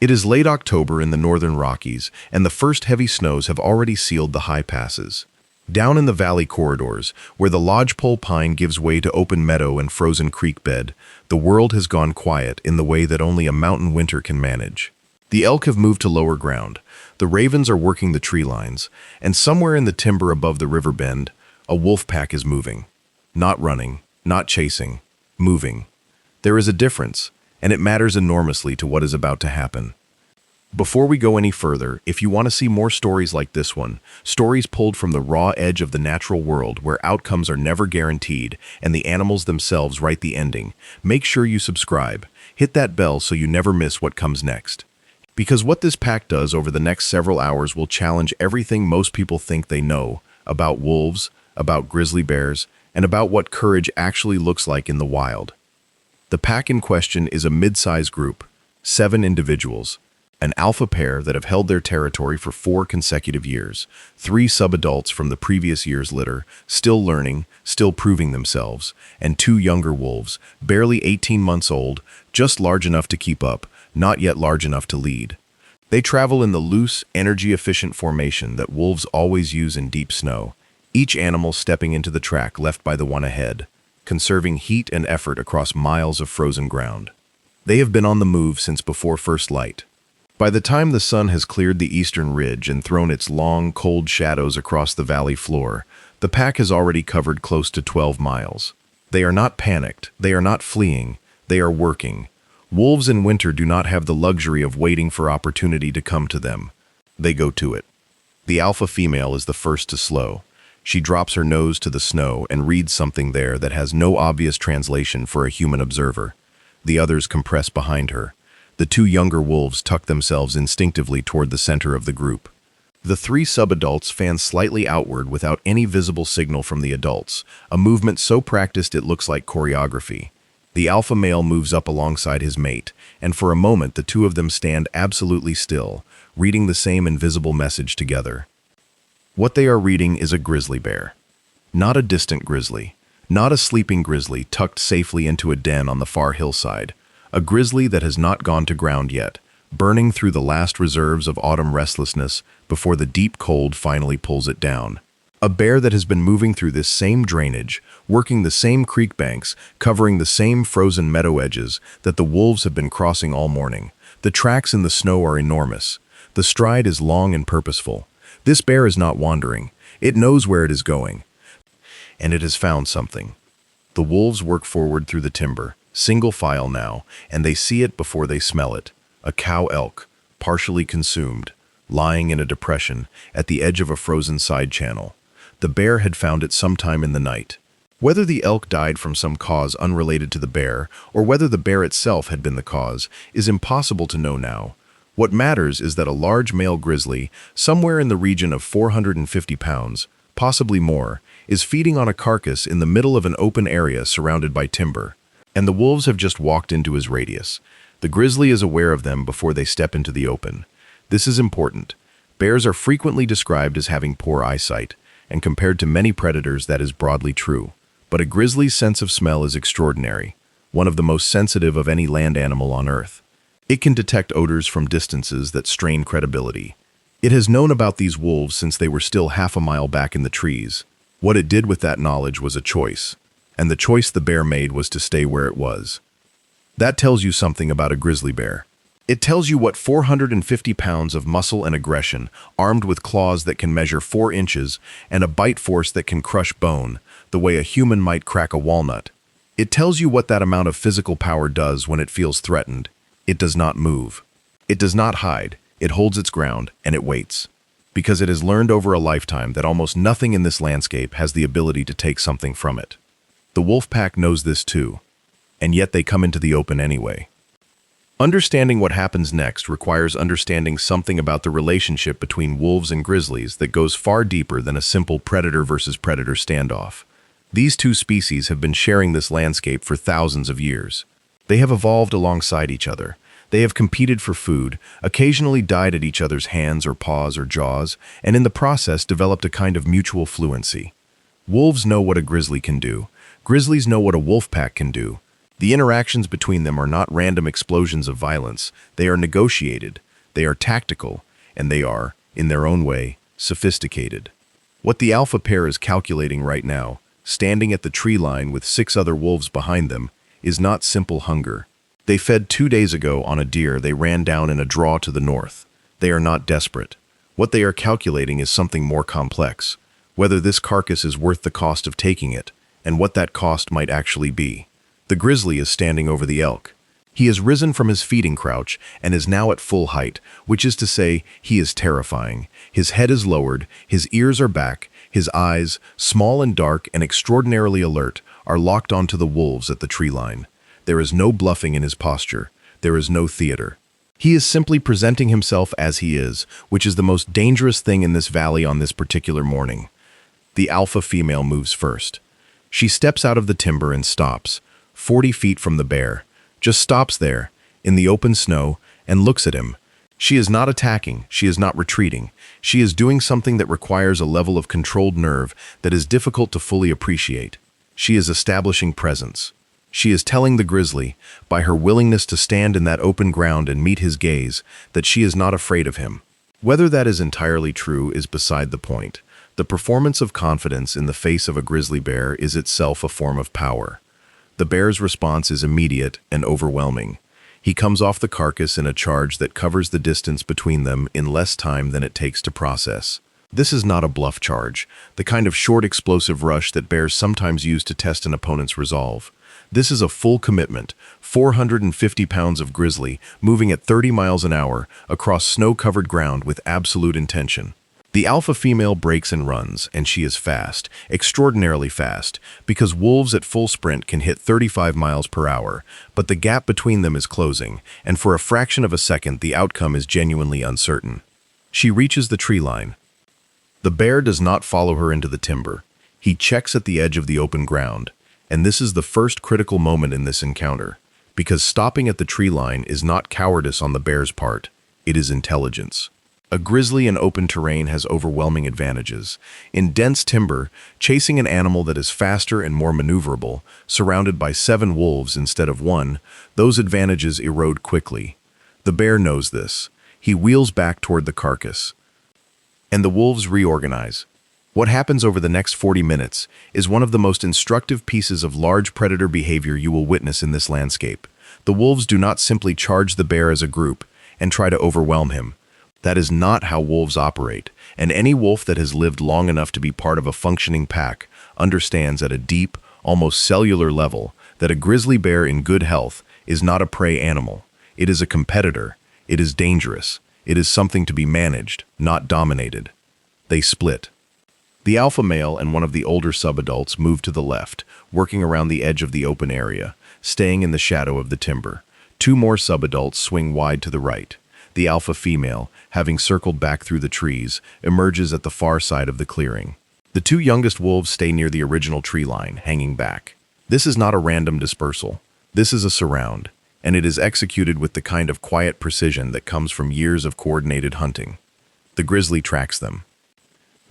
It is late October in the northern Rockies, and the first heavy snows have already sealed the high passes. Down in the valley corridors, where the lodgepole pine gives way to open meadow and frozen creek bed, the world has gone quiet in the way that only a mountain winter can manage. The elk have moved to lower ground, the ravens are working the tree lines, and somewhere in the timber above the river bend, a wolf pack is moving. Not running, not chasing, moving. There is a difference, and it matters enormously to what is about to happen. Before we go any further, if you want to see more stories like this one, stories pulled from the raw edge of the natural world where outcomes are never guaranteed and the animals themselves write the ending, make sure you subscribe. Hit that bell so you never miss what comes next. Because what this pack does over the next several hours will challenge everything most people think they know about wolves, about grizzly bears, and about what courage actually looks like in the wild. The pack in question is a mid-sized group, 7 individuals, an alpha pair that have held their territory for 4 consecutive years, 3 subadults from the previous year's litter, still learning, still proving themselves, and 2 younger wolves, barely 18 months old, just large enough to keep up, not yet large enough to lead. They travel in the loose, energy-efficient formation that wolves always use in deep snow, each animal stepping into the track left by the one ahead, conserving heat and effort across miles of frozen ground. They have been on the move since before first light. By the time the sun has cleared the eastern ridge and thrown its long, cold shadows across the valley floor, the pack has already covered close to 12 miles. They are not panicked, they are not fleeing, they are working. Wolves in winter do not have the luxury of waiting for opportunity to come to them. They go to it. The alpha female is the first to slow. She drops her nose to the snow and reads something there that has no obvious translation for a human observer. The others compress behind her. The 2 younger wolves tuck themselves instinctively toward the center of the group. The 3 subadults fan slightly outward without any visible signal from the adults, a movement so practiced it looks like choreography. The alpha male moves up alongside his mate, and for a moment the 2 of them stand absolutely still, reading the same invisible message together. What they are reading is a grizzly bear. Not a distant grizzly, not a sleeping grizzly tucked safely into a den on the far hillside. A grizzly that has not gone to ground yet, burning through the last reserves of autumn restlessness before the deep cold finally pulls it down. A bear that has been moving through this same drainage, working the same creek banks, covering the same frozen meadow edges that the wolves have been crossing all morning. The tracks in the snow are enormous. The stride is long and purposeful. This bear is not wandering. It knows where it is going. And it has found something. The wolves work forward through the timber, single file now, and they see it before they smell it. A cow elk, partially consumed, lying in a depression at the edge of a frozen side channel. The bear had found it sometime in the night. Whether the elk died from some cause unrelated to the bear, or whether the bear itself had been the cause, is impossible to know now. What matters is that a large male grizzly, somewhere in the region of 450 pounds, possibly more, is feeding on a carcass in the middle of an open area surrounded by timber. And the wolves have just walked into his radius. The grizzly is aware of them before they step into the open. This is important. Bears are frequently described as having poor eyesight, and compared to many predators that is broadly true. But a grizzly's sense of smell is extraordinary, one of the most sensitive of any land animal on Earth. It can detect odors from distances that strain credibility. It has known about these wolves since they were still half a mile back in the trees. What it did with that knowledge was a choice, and the choice the bear made was to stay where it was. That tells you something about a grizzly bear. It tells you what 450 pounds of muscle and aggression, armed with claws that can measure 4 inches and a bite force that can crush bone, the way a human might crack a walnut. It tells you what that amount of physical power does when it feels threatened. It does not move. It does not hide. It holds its ground, and it waits. Because it has learned over a lifetime that almost nothing in this landscape has the ability to take something from it. The wolf pack knows this too, and yet they come into the open anyway. Understanding what happens next requires understanding something about the relationship between wolves and grizzlies that goes far deeper than a simple predator versus predator standoff. These 2 species have been sharing this landscape for thousands of years. They have evolved alongside each other. They have competed for food, occasionally died at each other's hands or paws or jaws, and in the process developed a kind of mutual fluency. Wolves know what a grizzly can do. Grizzlies know what a wolf pack can do. The interactions between them are not random explosions of violence. They are negotiated, they are tactical, and they are, in their own way, sophisticated. What the alpha pair is calculating right now, standing at the tree line with 6 other wolves behind them, is not simple hunger. They fed 2 days ago on a deer they ran down in a draw to the north. They are not desperate. What they are calculating is something more complex, whether this carcass is worth the cost of taking it, and what that cost might actually be. The grizzly is standing over the elk. He has risen from his feeding crouch and is now at full height, which is to say, he is terrifying. His head is lowered, his ears are back, his eyes, small and dark and extraordinarily alert, are locked onto the wolves at the tree line. There is no bluffing in his posture. There is no theater. He is simply presenting himself as he is, which is the most dangerous thing in this valley on this particular morning. The alpha female moves first. She steps out of the timber and stops, 40 feet from the bear, just stops there, in the open snow, and looks at him. She is not attacking, she is not retreating. She is doing something that requires a level of controlled nerve that is difficult to fully appreciate. She is establishing presence. She is telling the grizzly, by her willingness to stand in that open ground and meet his gaze, that she is not afraid of him. Whether that is entirely true is beside the point. The performance of confidence in the face of a grizzly bear is itself a form of power. The bear's response is immediate and overwhelming. He comes off the carcass in a charge that covers the distance between them in less time than it takes to process. This is not a bluff charge, the kind of short explosive rush that bears sometimes use to test an opponent's resolve. This is a full commitment, 450 pounds of grizzly moving at 30 miles an hour across snow-covered ground with absolute intention. The alpha female breaks and runs, and she is fast, extraordinarily fast, because wolves at full sprint can hit 35 miles per hour, but the gap between them is closing, and for a fraction of a second the outcome is genuinely uncertain. She reaches the tree line. The bear does not follow her into the timber. He checks at the edge of the open ground, and this is the first critical moment in this encounter, because stopping at the tree line is not cowardice on the bear's part, it is intelligence. A grizzly in open terrain has overwhelming advantages. In dense timber, chasing an animal that is faster and more maneuverable, surrounded by 7 wolves instead of 1, those advantages erode quickly. The bear knows this. He wheels back toward the carcass, and the wolves reorganize. What happens over the next 40 minutes is one of the most instructive pieces of large predator behavior you will witness in this landscape. The wolves do not simply charge the bear as a group and try to overwhelm him. That is not how wolves operate, and any wolf that has lived long enough to be part of a functioning pack understands at a deep, almost cellular level that a grizzly bear in good health is not a prey animal. It is a competitor. It is dangerous. It is something to be managed, not dominated. They split. The alpha male and one of the older subadults move to the left, working around the edge of the open area, staying in the shadow of the timber. 2 more subadults swing wide to the right. The alpha female, having circled back through the trees, emerges at the far side of the clearing. The 2 youngest wolves stay near the original tree line, hanging back. This is not a random dispersal. This is a surround, and it is executed with the kind of quiet precision that comes from years of coordinated hunting. The grizzly tracks them.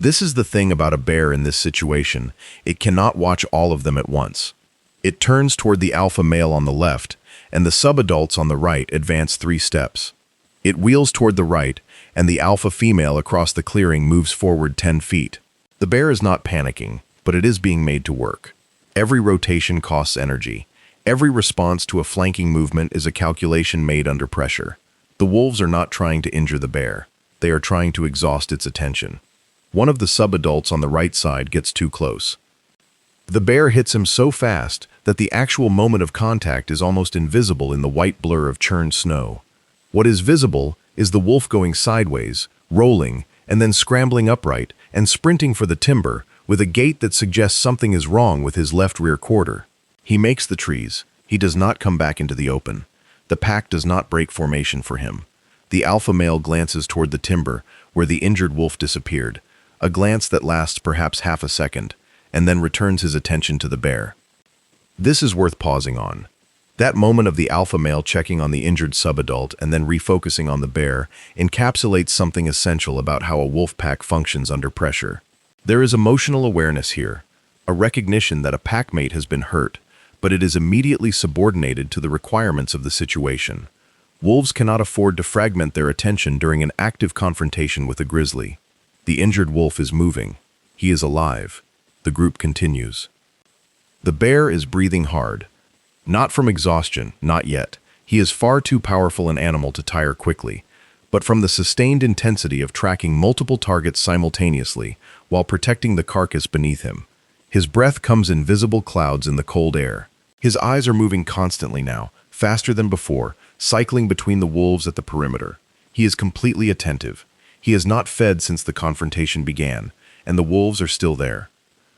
This is the thing about a bear in this situation. It cannot watch all of them at once. It turns toward the alpha male on the left, and the subadults on the right advance 3 steps. It wheels toward the right, and the alpha female across the clearing moves forward 10 feet. The bear is not panicking, but it is being made to work. Every rotation costs energy. Every response to a flanking movement is a calculation made under pressure. The wolves are not trying to injure the bear. They are trying to exhaust its attention. One of the subadults on the right side gets too close. The bear hits him so fast that the actual moment of contact is almost invisible in the white blur of churned snow. What is visible is the wolf going sideways, rolling, and then scrambling upright and sprinting for the timber with a gait that suggests something is wrong with his left rear quarter. He makes the trees. He does not come back into the open. The pack does not break formation for him. The alpha male glances toward the timber where the injured wolf disappeared, a glance that lasts perhaps half a second, and then returns his attention to the bear. This is worth pausing on. That moment of the alpha male checking on the injured subadult and then refocusing on the bear encapsulates something essential about how a wolf pack functions under pressure. There is emotional awareness here, a recognition that a packmate has been hurt, but it is immediately subordinated to the requirements of the situation. Wolves cannot afford to fragment their attention during an active confrontation with a grizzly. The injured wolf is moving. He is alive. The group continues. The bear is breathing hard. Not from exhaustion, not yet. He is far too powerful an animal to tire quickly, but from the sustained intensity of tracking multiple targets simultaneously while protecting the carcass beneath him. His breath comes in visible clouds in the cold air. His eyes are moving constantly now, faster than before, cycling between the wolves at the perimeter. He is completely attentive. He has not fed since the confrontation began, and the wolves are still there.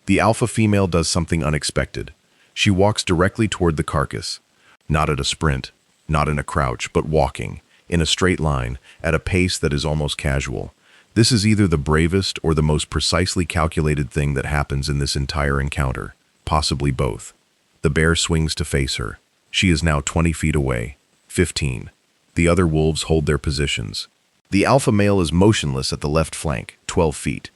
The alpha female does something unexpected. She walks directly toward the carcass. Not at a sprint, not in a crouch, but walking, in a straight line, at a pace that is almost casual. This is either the bravest or the most precisely calculated thing that happens in this entire encounter, possibly both. The bear swings to face her. She is now 20 feet away. 15. The other wolves hold their positions. The alpha male is motionless at the left flank, 12 feet.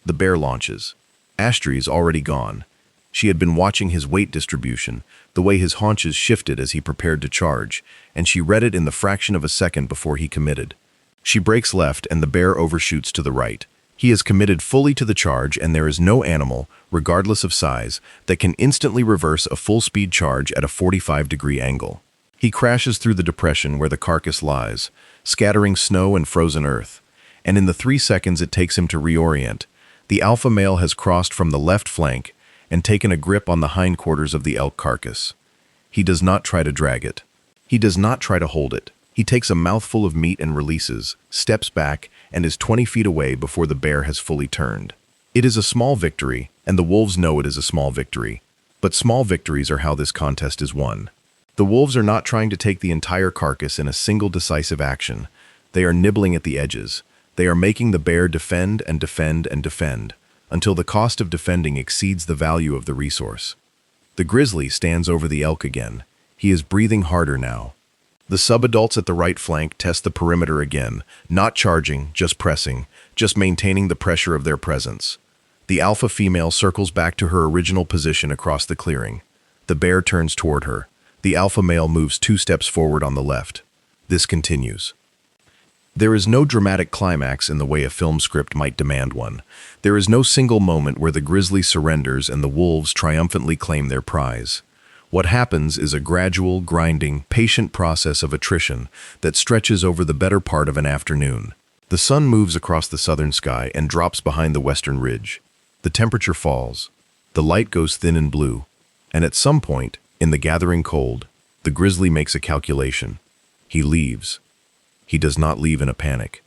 The bear launches. Ashtray is already gone. She had been watching his weight distribution, the way his haunches shifted as he prepared to charge, and she read it in the fraction of a second before he committed. She breaks left and the bear overshoots to the right. He is committed fully to the charge, and there is no animal, regardless of size, that can instantly reverse a full-speed charge at a 45-degree angle. He crashes through the depression where the carcass lies, scattering snow and frozen earth, and in the 3 seconds it takes him to reorient, the alpha male has crossed from the left flank and taken a grip on the hindquarters of the elk carcass. He does not try to drag it. He does not try to hold it. He takes a mouthful of meat and releases, steps back, and is 20 feet away before the bear has fully turned. It is a small victory, and the wolves know it is a small victory. But small victories are how this contest is won. The wolves are not trying to take the entire carcass in a single decisive action. They are nibbling at the edges. They are making the bear defend and defend and defend, until the cost of defending exceeds the value of the resource. The grizzly stands over the elk again. He is breathing harder now. The subadults at the right flank test the perimeter again, not charging, just pressing, just maintaining the pressure of their presence. The alpha female circles back to her original position across the clearing. The bear turns toward her. The alpha male moves 2 steps forward on the left. This continues. There is no dramatic climax in the way a film script might demand one. There is no single moment where the grizzly surrenders and the wolves triumphantly claim their prize. What happens is a gradual, grinding, patient process of attrition that stretches over the better part of an afternoon. The sun moves across the southern sky and drops behind the western ridge. The temperature falls. The light goes thin and blue. And at some point, in the gathering cold, the grizzly makes a calculation. He leaves. He does not leave in a panic.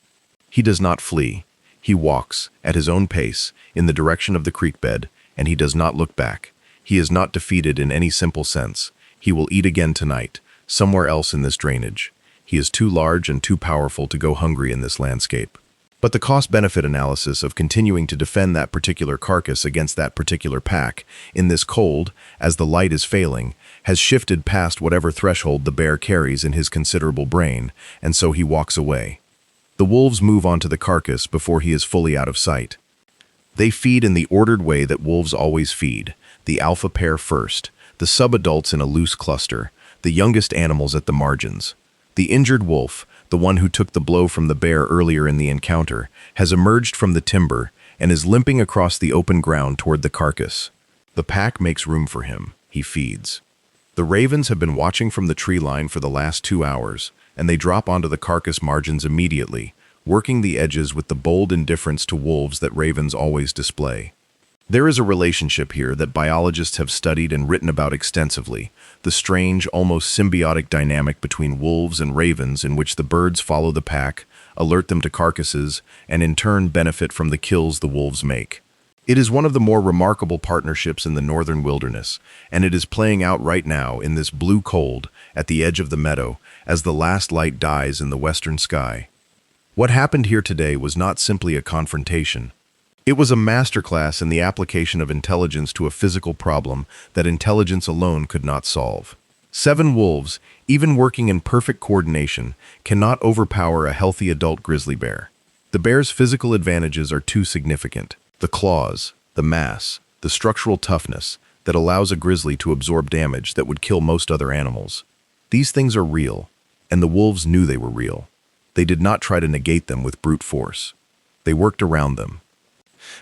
He does not flee. He walks, at his own pace, in the direction of the creek bed, and he does not look back. He is not defeated in any simple sense. He will eat again tonight, somewhere else in this drainage. He is too large and too powerful to go hungry in this landscape. But the cost-benefit analysis of continuing to defend that particular carcass against that particular pack, in this cold, as the light is failing, has shifted past whatever threshold the bear carries in his considerable brain, and so he walks away. The wolves move onto the carcass before he is fully out of sight. They feed in the ordered way that wolves always feed, the alpha pair first, the subadults in a loose cluster, the youngest animals at the margins. The injured wolf, the one who took the blow from the bear earlier in the encounter, has emerged from the timber and is limping across the open ground toward the carcass. The pack makes room for him. He feeds. The ravens have been watching from the tree line for the last 2 hours, and they drop onto the carcass margins immediately, working the edges with the bold indifference to wolves that ravens always display. There is a relationship here that biologists have studied and written about extensively, the strange, almost symbiotic dynamic between wolves and ravens in which the birds follow the pack, alert them to carcasses, and in turn benefit from the kills the wolves make. It is one of the more remarkable partnerships in the northern wilderness, and it is playing out right now in this blue cold at the edge of the meadow as the last light dies in the western sky. What happened here today was not simply a confrontation. It was a masterclass in the application of intelligence to a physical problem that intelligence alone could not solve. 7 wolves, even working in perfect coordination, cannot overpower a healthy adult grizzly bear. The bear's physical advantages are too significant. The claws, the mass, the structural toughness, that allows a grizzly to absorb damage that would kill most other animals. These things are real, and the wolves knew they were real. They did not try to negate them with brute force. They worked around them.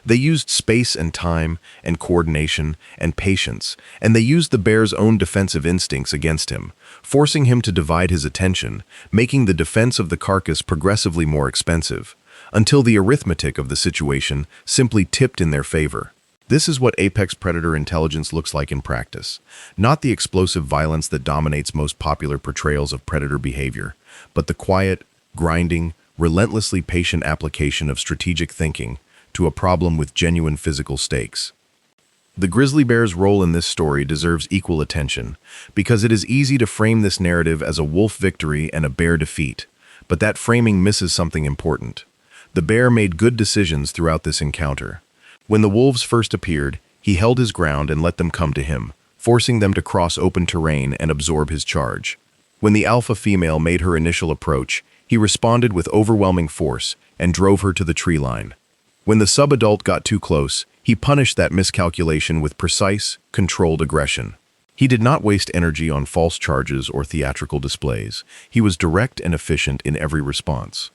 They used space and time and coordination and patience, and they used the bear's own defensive instincts against him, forcing him to divide his attention, making the defense of the carcass progressively more expensive, until the arithmetic of the situation simply tipped in their favor. This is what apex predator intelligence looks like in practice, not the explosive violence that dominates most popular portrayals of predator behavior, but the quiet, grinding, relentlessly patient application of strategic thinking to a problem with genuine physical stakes. The grizzly bear's role in this story deserves equal attention, because it is easy to frame this narrative as a wolf victory and a bear defeat, but that framing misses something important. The bear made good decisions throughout this encounter. When the wolves first appeared, he held his ground and let them come to him, forcing them to cross open terrain and absorb his charge. When the alpha female made her initial approach, he responded with overwhelming force and drove her to the tree line. When the subadult got too close, he punished that miscalculation with precise, controlled aggression. He did not waste energy on false charges or theatrical displays. He was direct and efficient in every response.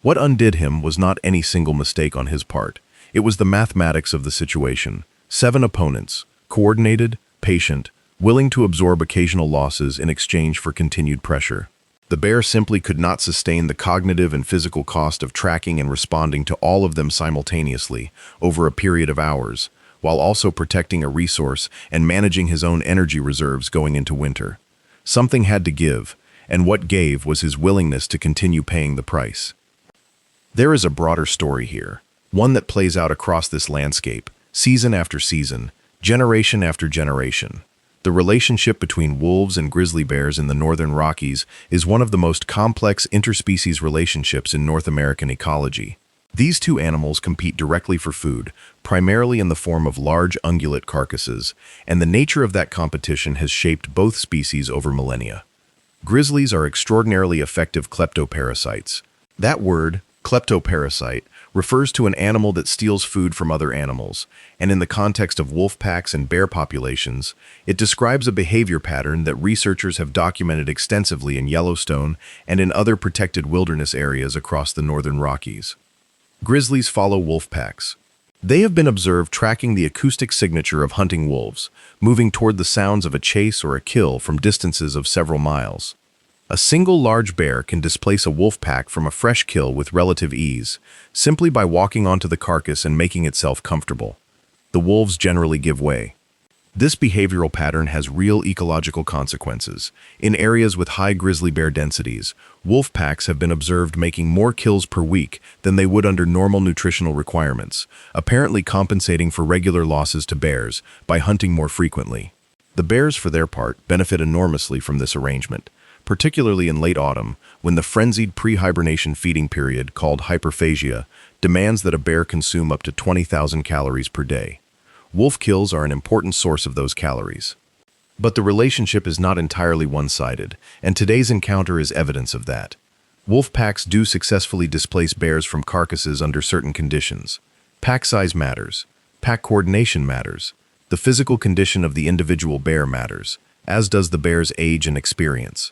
What undid him was not any single mistake on his part. It was the mathematics of the situation. 7 opponents, coordinated, patient, willing to absorb occasional losses in exchange for continued pressure. The bear simply could not sustain the cognitive and physical cost of tracking and responding to all of them simultaneously over a period of hours, while also protecting a resource and managing his own energy reserves going into winter. Something had to give, and what gave was his willingness to continue paying the price. There is a broader story here, one that plays out across this landscape, season after season, generation after generation. The relationship between wolves and grizzly bears in the northern Rockies is one of the most complex interspecies relationships in North American ecology. These two animals compete directly for food, primarily in the form of large ungulate carcasses, and the nature of that competition has shaped both species over millennia. Grizzlies are extraordinarily effective kleptoparasites. That word, kleptoparasite, refers to an animal that steals food from other animals, and in the context of wolf packs and bear populations, it describes a behavior pattern that researchers have documented extensively in Yellowstone and in other protected wilderness areas across the northern Rockies. Grizzlies follow wolf packs. They have been observed tracking the acoustic signature of hunting wolves, moving toward the sounds of a chase or a kill from distances of several miles. A single large bear can displace a wolf pack from a fresh kill with relative ease, simply by walking onto the carcass and making itself comfortable. The wolves generally give way. This behavioral pattern has real ecological consequences. In areas with high grizzly bear densities, wolf packs have been observed making more kills per week than they would under normal nutritional requirements, apparently compensating for regular losses to bears by hunting more frequently. The bears, for their part, benefit enormously from this arrangement, particularly in late autumn, when the frenzied pre-hibernation feeding period, called hyperphagia, demands that a bear consume up to 20,000 calories per day. Wolf kills are an important source of those calories. But the relationship is not entirely one-sided, and today's encounter is evidence of that. Wolf packs do successfully displace bears from carcasses under certain conditions. Pack size matters. Pack coordination matters. The physical condition of the individual bear matters, as does the bear's age and experience.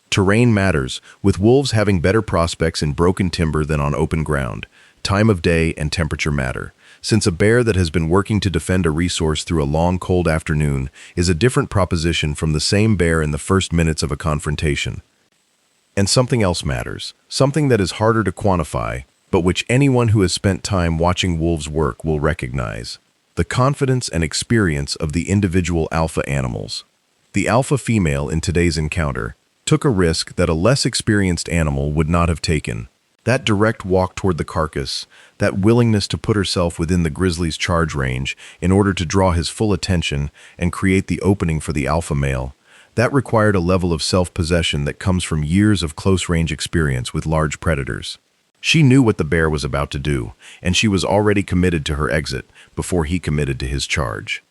Terrain matters, with wolves having better prospects in broken timber than on open ground. Time of day and temperature matter, since a bear that has been working to defend a resource through a long, cold afternoon is a different proposition from the same bear in the first minutes of a confrontation. And something else matters, something that is harder to quantify, but which anyone who has spent time watching wolves work will recognize: the confidence and experience of the individual alpha animals. The alpha female in today's encounter took a risk that a less experienced animal would not have taken. That direct walk toward the carcass, that willingness to put herself within the grizzly's charge range in order to draw his full attention and create the opening for the alpha male, that required a level of self-possession that comes from years of close-range experience with large predators. She knew what the bear was about to do, and she was already committed to her exit before he committed to his charge.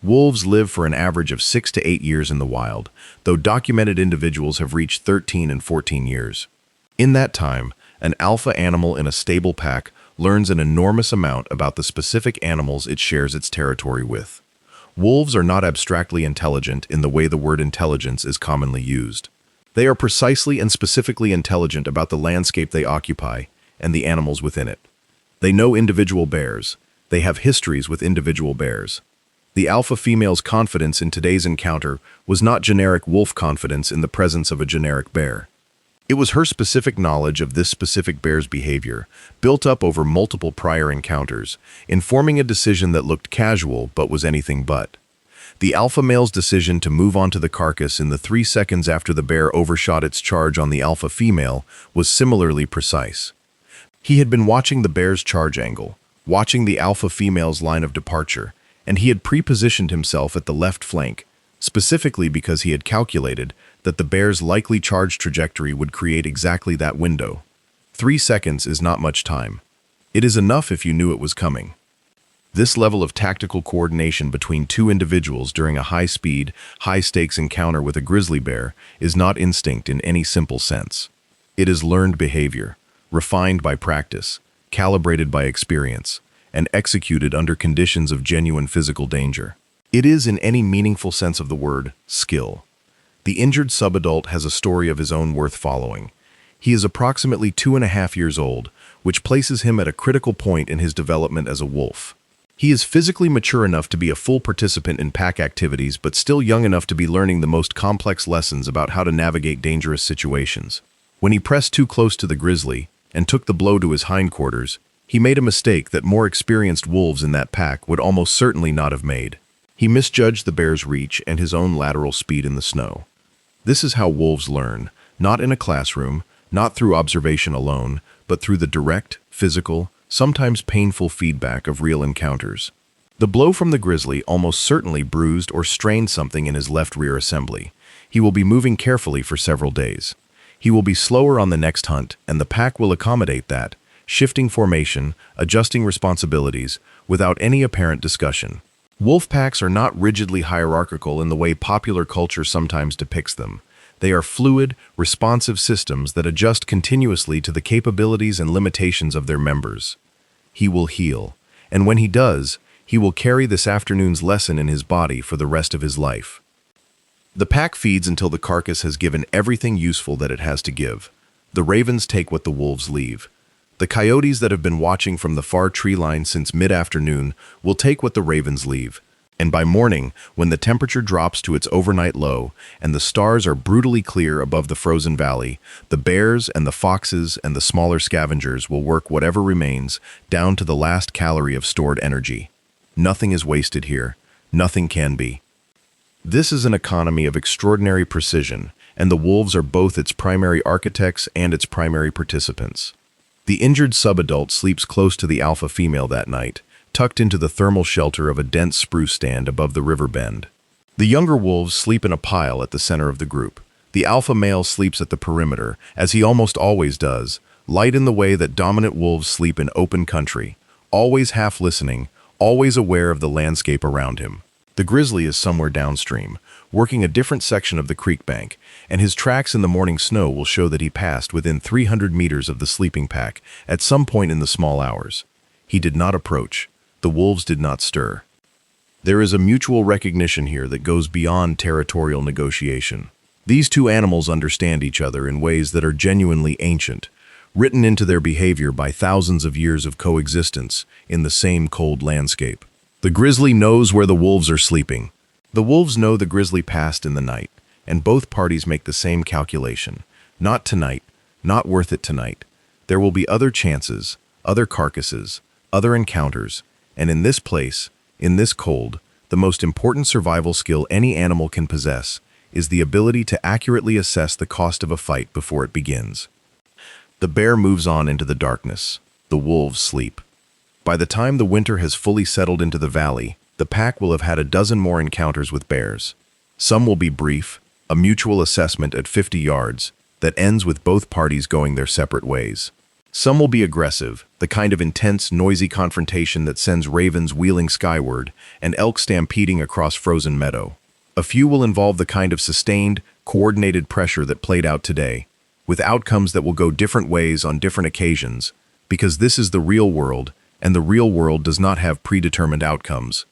Wolves live for an average of 6 to 8 years in the wild, though documented individuals have reached 13 and 14 years. In that time, an alpha animal in a stable pack learns an enormous amount about the specific animals it shares its territory with. Wolves are not abstractly intelligent in the way the word intelligence is commonly used. They are precisely and specifically intelligent about the landscape they occupy and the animals within it. They know individual bears. They have histories with individual bears. The alpha female's confidence in today's encounter was not generic wolf confidence in the presence of a generic bear. It was her specific knowledge of this specific bear's behavior, built up over multiple prior encounters, informing a decision that looked casual but was anything but. The alpha male's decision to move onto the carcass in the 3 seconds after the bear overshot its charge on the alpha female was similarly precise. He had been watching the bear's charge angle, watching the alpha female's line of departure, and he had pre-positioned himself at the left flank, specifically because he had calculated that the bear's likely charge trajectory would create exactly that window. 3 seconds is not much time. It is enough if you knew it was coming. This level of tactical coordination between two individuals during a high-speed, high-stakes encounter with a grizzly bear is not instinct in any simple sense. It is learned behavior, refined by practice, calibrated by experience, and executed under conditions of genuine physical danger. It is, in any meaningful sense of the word, skill. The injured subadult has a story of his own worth following. He is approximately 2.5 years old, which places him at a critical point in his development as a wolf. He is physically mature enough to be a full participant in pack activities, but still young enough to be learning the most complex lessons about how to navigate dangerous situations. When he pressed too close to the grizzly and took the blow to his hindquarters, he made a mistake that more experienced wolves in that pack would almost certainly not have made. He misjudged the bear's reach and his own lateral speed in the snow. This is how wolves learn, not in a classroom, not through observation alone, but through the direct, physical, sometimes painful feedback of real encounters. The blow from the grizzly almost certainly bruised or strained something in his left rear assembly. He will be moving carefully for several days. He will be slower on the next hunt, and the pack will accommodate that, shifting formation, adjusting responsibilities, without any apparent discussion. Wolf packs are not rigidly hierarchical in the way popular culture sometimes depicts them. They are fluid, responsive systems that adjust continuously to the capabilities and limitations of their members. He will heal, and when he does, he will carry this afternoon's lesson in his body for the rest of his life. The pack feeds until the carcass has given everything useful that it has to give. The ravens take what the wolves leave. The coyotes that have been watching from the far tree line since mid-afternoon will take what the ravens leave. And by morning, when the temperature drops to its overnight low and the stars are brutally clear above the frozen valley, the bears and the foxes and the smaller scavengers will work whatever remains down to the last calorie of stored energy. Nothing is wasted here. Nothing can be. This is an economy of extraordinary precision, and the wolves are both its primary architects and its primary participants. The injured subadult sleeps close to the alpha female that night, tucked into the thermal shelter of a dense spruce stand above the river bend. The younger wolves sleep in a pile at the center of the group. The alpha male sleeps at the perimeter, as he almost always does, light in the way that dominant wolves sleep in open country, always half listening, always aware of the landscape around him. The grizzly is somewhere downstream, working a different section of the creek bank, and his tracks in the morning snow will show that he passed within 300 meters of the sleeping pack at some point in the small hours. He did not approach. The wolves did not stir. There is a mutual recognition here that goes beyond territorial negotiation. These two animals understand each other in ways that are genuinely ancient, written into their behavior by thousands of years of coexistence in the same cold landscape. The grizzly knows where the wolves are sleeping. The wolves know the grizzly passed in the night, and both parties make the same calculation. Not tonight, not worth it tonight. There will be other chances, other carcasses, other encounters, and in this place, in this cold, the most important survival skill any animal can possess is the ability to accurately assess the cost of a fight before it begins. The bear moves on into the darkness. The wolves sleep. By the time the winter has fully settled into the valley, the pack will have had a dozen more encounters with bears. Some will be brief, a mutual assessment at 50 yards that ends with both parties going their separate ways. Some will be aggressive, the kind of intense, noisy confrontation that sends ravens wheeling skyward and elk stampeding across frozen meadow. A few will involve the kind of sustained, coordinated pressure that played out today, with outcomes that will go different ways on different occasions, because this is the real world, and the real world does not have predetermined outcomes.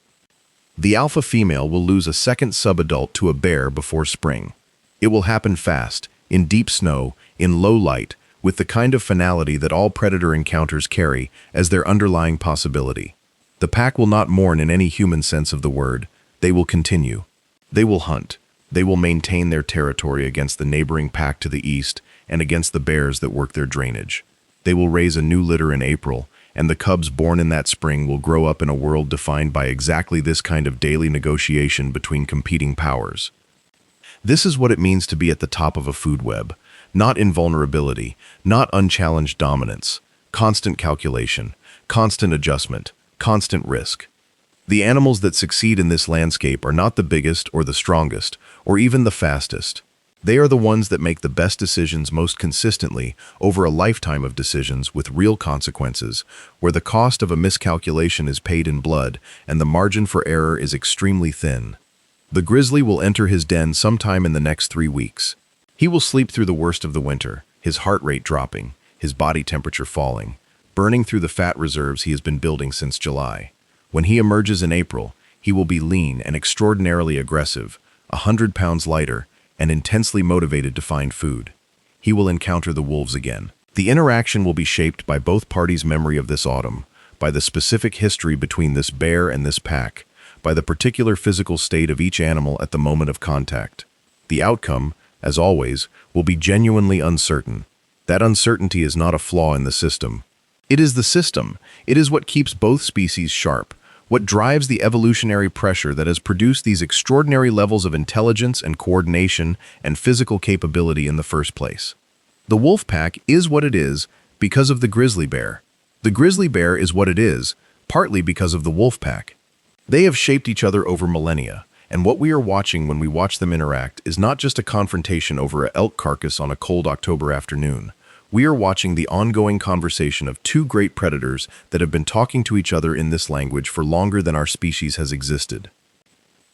The alpha female will lose a second subadult to a bear before spring. It will happen fast, in deep snow, in low light, with the kind of finality that all predator encounters carry as their underlying possibility. The pack will not mourn in any human sense of the word. They will continue. They will hunt. They will maintain their territory against the neighboring pack to the east and against the bears that work their drainage. They will raise a new litter in April, and the cubs born in that spring will grow up in a world defined by exactly this kind of daily negotiation between competing powers. This is what it means to be at the top of a food web. Not invulnerability, not unchallenged dominance, constant calculation, constant adjustment, constant risk. The animals that succeed in this landscape are not the biggest or the strongest, or even the fastest. They are the ones that make the best decisions most consistently over a lifetime of decisions with real consequences, where the cost of a miscalculation is paid in blood and the margin for error is extremely thin. The grizzly will enter his den sometime in the next 3 weeks. He will sleep through the worst of the winter, his heart rate dropping, his body temperature falling, burning through the fat reserves he has been building since July. When he emerges in April, he will be lean and extraordinarily aggressive, 100 pounds lighter, and intensely motivated to find food. He will encounter the wolves again. The interaction will be shaped by both parties' memory of this autumn, by the specific history between this bear and this pack, by the particular physical state of each animal at the moment of contact. The outcome, as always, will be genuinely uncertain. That uncertainty is not a flaw in the system. It is the system. It is what keeps both species sharp, what drives the evolutionary pressure that has produced these extraordinary levels of intelligence and coordination and physical capability in the first place. The wolf pack is what it is because of the grizzly bear. The grizzly bear is what it is, partly because of the wolf pack. They have shaped each other over millennia, and what we are watching when we watch them interact is not just a confrontation over an elk carcass on a cold October afternoon. We are watching the ongoing conversation of two great predators that have been talking to each other in this language for longer than our species has existed.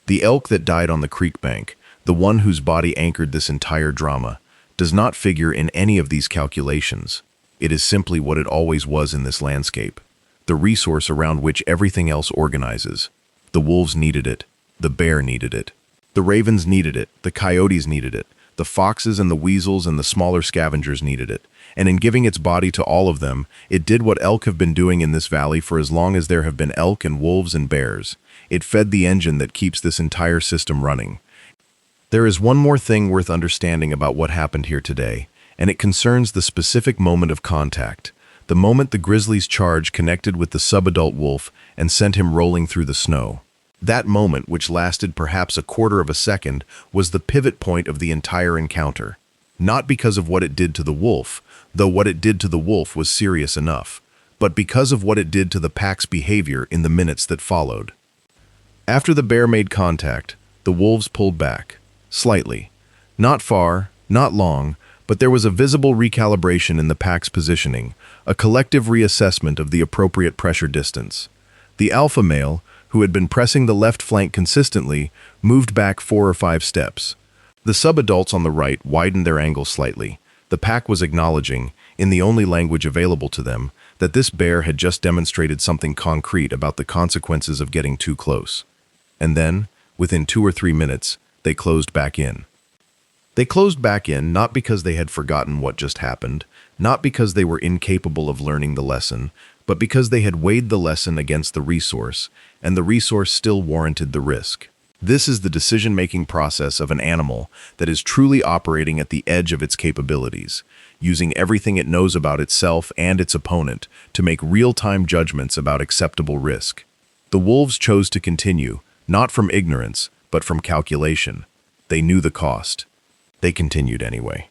The elk that died on the creek bank, the one whose body anchored this entire drama, does not figure in any of these calculations. It is simply what it always was in this landscape, the resource around which everything else organizes. The wolves needed it. The bear needed it. The ravens needed it. The coyotes needed it. The foxes and the weasels and the smaller scavengers needed it. And in giving its body to all of them, it did what elk have been doing in this valley for as long as there have been elk and wolves and bears. It fed the engine that keeps this entire system running. There is one more thing worth understanding about what happened here today, and it concerns the specific moment of contact, the moment the grizzly's charge connected with the subadult wolf and sent him rolling through the snow. That moment, which lasted perhaps a quarter of a second, was the pivot point of the entire encounter. Not because of what it did to the wolf, though what it did to the wolf was serious enough, but because of what it did to the pack's behavior in the minutes that followed. After the bear made contact, the wolves pulled back, slightly. Not far, not long, but there was a visible recalibration in the pack's positioning, a collective reassessment of the appropriate pressure distance. The alpha male, who had been pressing the left flank consistently, moved back 4 or 5 steps. The subadults on the right widened their angle slightly. The pack was acknowledging, in the only language available to them, that this bear had just demonstrated something concrete about the consequences of getting too close. And then, within 2 or 3 minutes, they closed back in. They closed back in not because they had forgotten what just happened, not because they were incapable of learning the lesson, but because they had weighed the lesson against the resource, and the resource still warranted the risk. This is the decision-making process of an animal that is truly operating at the edge of its capabilities, using everything it knows about itself and its opponent to make real-time judgments about acceptable risk. The wolves chose to continue, not from ignorance, but from calculation. They knew the cost. They continued anyway.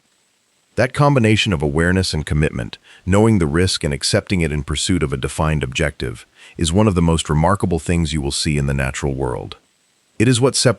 That combination of awareness and commitment, knowing the risk and accepting it in pursuit of a defined objective, is one of the most remarkable things you will see in the natural world. It is what separates